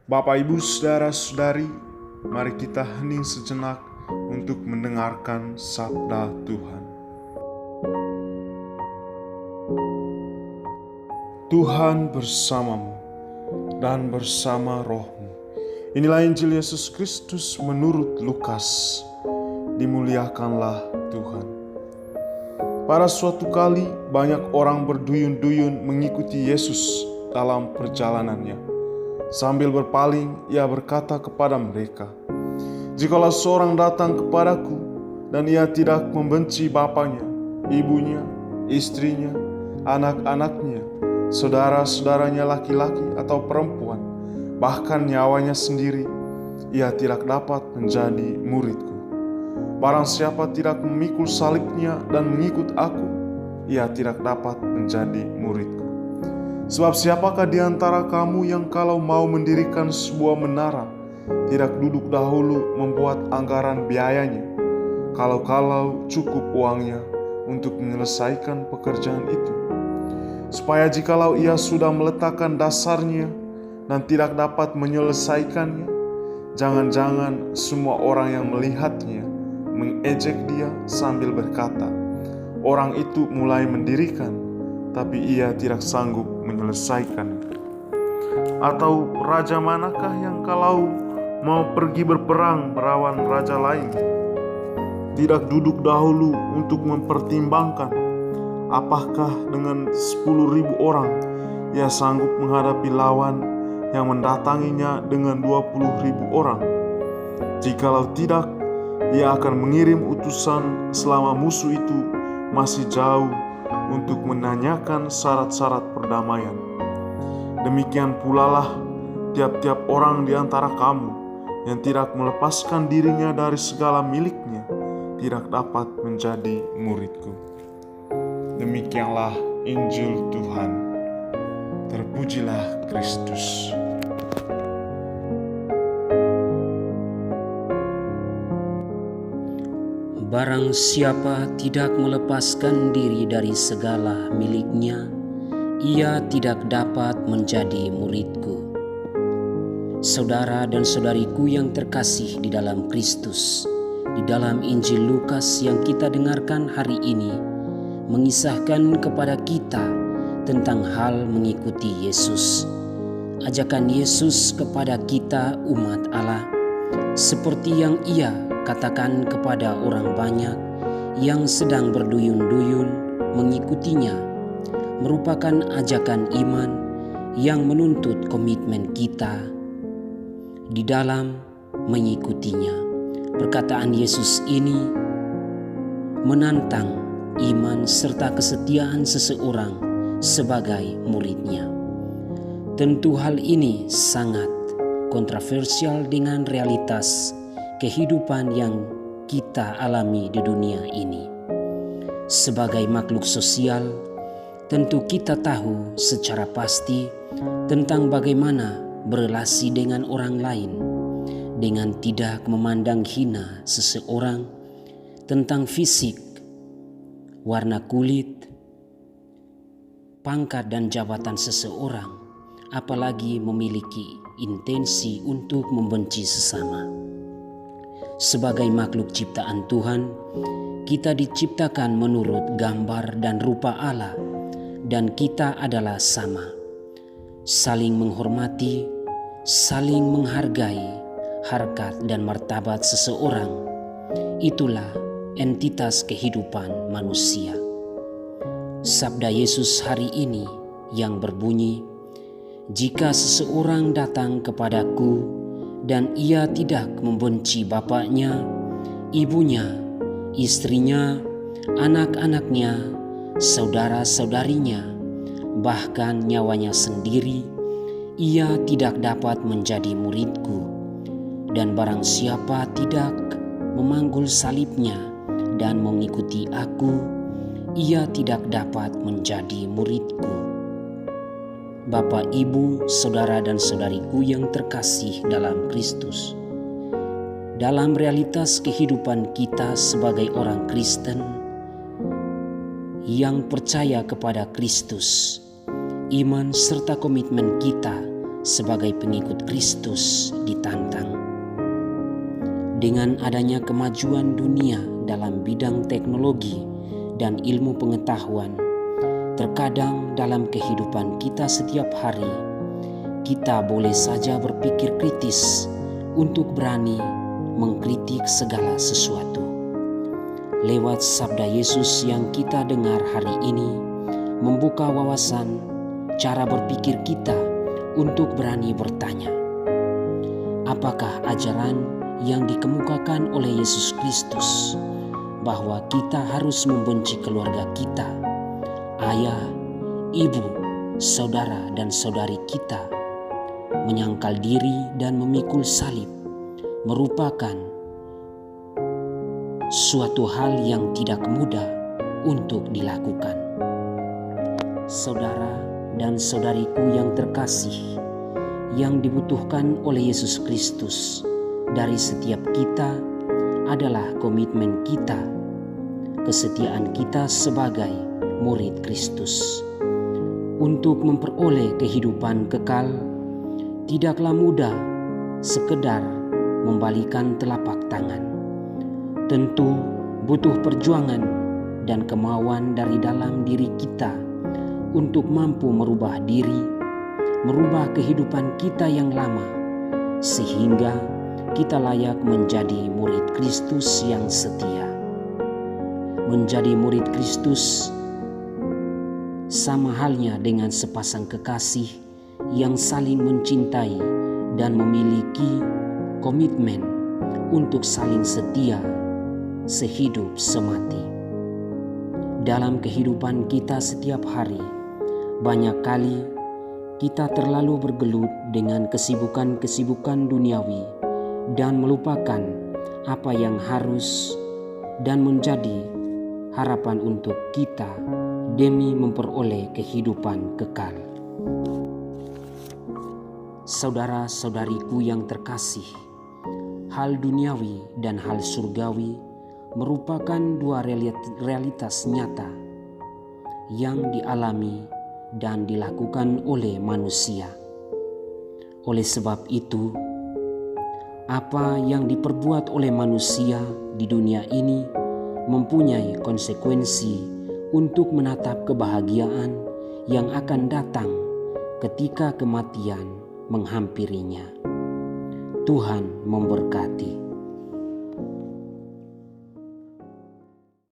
Bapak, Ibu, Saudara-saudari, mari kita hening sejenak untuk mendengarkan sabda Tuhan. Tuhan bersamamu dan bersama rohmu. Inilah Injil Yesus Kristus menurut Lukas. Dimuliakanlah Tuhan. Pada suatu kali banyak orang berduyun-duyun mengikuti Yesus dalam perjalanannya. Sambil berpaling, ia berkata kepada mereka, "Jikalau seorang datang kepadaku dan ia tidak membenci bapaknya, ibunya, istrinya, anak-anaknya, saudara-saudaranya laki-laki atau perempuan, bahkan nyawanya sendiri, ia tidak dapat menjadi muridku. Barang siapa tidak memikul salibnya dan mengikut aku, ia tidak dapat menjadi muridku. Sebab siapakah di antara kamu yang kalau mau mendirikan sebuah menara, tidak duduk dahulu membuat anggaran biayanya, kalau cukup uangnya untuk menyelesaikan pekerjaan itu? Supaya jikalau ia sudah meletakkan dasarnya dan tidak dapat menyelesaikannya, jangan-jangan semua orang yang melihatnya mengejek dia sambil berkata, 'Orang itu mulai mendirikan, tapi ia tidak sanggup menyelesaikan.' Atau raja manakah yang kalau mau pergi berperang melawan raja lain, tidak duduk dahulu untuk mempertimbangkan apakah dengan 10.000 orang ia sanggup menghadapi lawan yang mendatanginya dengan 20.000 orang? Jikalau tidak, ia akan mengirim utusan selama musuh itu masih jauh untuk menanyakan syarat-syarat perdamaian. Demikian pula lah tiap-tiap orang di antara kamu yang tidak melepaskan dirinya dari segala miliknya tidak dapat menjadi muridku." Demikianlah Injil Tuhan. Terpujilah Kristus. Barang siapa tidak melepaskan diri dari segala miliknya, ia tidak dapat menjadi muridku. Saudara dan saudariku yang terkasih di dalam Kristus, di dalam Injil Lukas yang kita dengarkan hari ini, mengisahkan kepada kita tentang hal mengikuti Yesus. Ajakan Yesus kepada kita umat Allah, seperti yang ia katakan kepada orang banyak yang sedang berduyun-duyun mengikutinya, merupakan ajakan iman yang menuntut komitmen kita di dalam mengikutinya. Perkataan Yesus ini menantang iman serta kesetiaan seseorang sebagai muridnya. Tentu hal ini sangat kontroversial dengan realitas kehidupan yang kita alami di dunia ini. Sebagai makhluk sosial, tentu kita tahu secara pasti tentang bagaimana berelasi dengan orang lain, dengan tidak memandang hina seseorang tentang fisik, warna kulit, pangkat dan jabatan seseorang, apalagi memiliki intensi untuk membenci sesama. Sebagai makhluk ciptaan Tuhan, kita diciptakan menurut gambar dan rupa Allah, dan kita adalah sama, saling menghormati, saling menghargai harkat dan martabat seseorang. Itulah entitas kehidupan manusia. Sabda Yesus hari ini yang berbunyi, "Jika seseorang datang kepadaku dan ia tidak membenci bapaknya, ibunya, istrinya, anak-anaknya, saudara-saudarinya, bahkan nyawanya sendiri, ia tidak dapat menjadi muridku. Dan barang siapa tidak memanggul salibnya dan mengikuti aku, ia tidak dapat menjadi muridku." Bapak, Ibu, saudara dan saudariku yang terkasih dalam Kristus, dalam realitas kehidupan kita sebagai orang Kristen yang percaya kepada Kristus, iman serta komitmen kita sebagai pengikut Kristus ditantang. Dengan adanya kemajuan dunia dalam bidang teknologi dan ilmu pengetahuan, terkadang dalam kehidupan kita setiap hari, kita boleh saja berpikir kritis untuk berani mengkritik segala sesuatu. Lewat sabda Yesus yang kita dengar hari ini, membuka wawasan cara berpikir kita untuk berani bertanya, apakah ajaran yang dikemukakan oleh Yesus Kristus bahwa kita harus membenci keluarga kita, ayah, ibu, saudara dan saudari kita, menyangkal diri dan memikul salib, merupakan suatu hal yang tidak mudah untuk dilakukan. Saudara dan saudariku yang terkasih, yang dibutuhkan oleh Yesus Kristus dari setiap kita adalah komitmen kita, kesetiaan kita sebagai murid Kristus. Untuk memperoleh kehidupan kekal, tidaklah mudah sekedar membalikan telapak tangan. Tentu butuh perjuangan dan kemauan dari dalam diri kita untuk mampu merubah diri, merubah kehidupan kita yang lama, sehingga kita layak menjadi murid Kristus yang setia. Menjadi murid Kristus sama halnya dengan sepasang kekasih yang saling mencintai dan memiliki komitmen untuk saling setia sehidup semati. Dalam kehidupan kita setiap hari, banyak kali kita terlalu bergelut dengan kesibukan-kesibukan duniawi dan melupakan apa yang harus dan menjadi harapan untuk kita demi memperoleh kehidupan kekal. Saudara-saudariku yang terkasih, hal duniawi dan hal surgawi merupakan dua realitas nyata yang dialami dan dilakukan oleh manusia. Oleh sebab itu, apa yang diperbuat oleh manusia di dunia ini mempunyai konsekuensi untuk menatap kebahagiaan yang akan datang ketika kematian menghampirinya. Tuhan memberkati.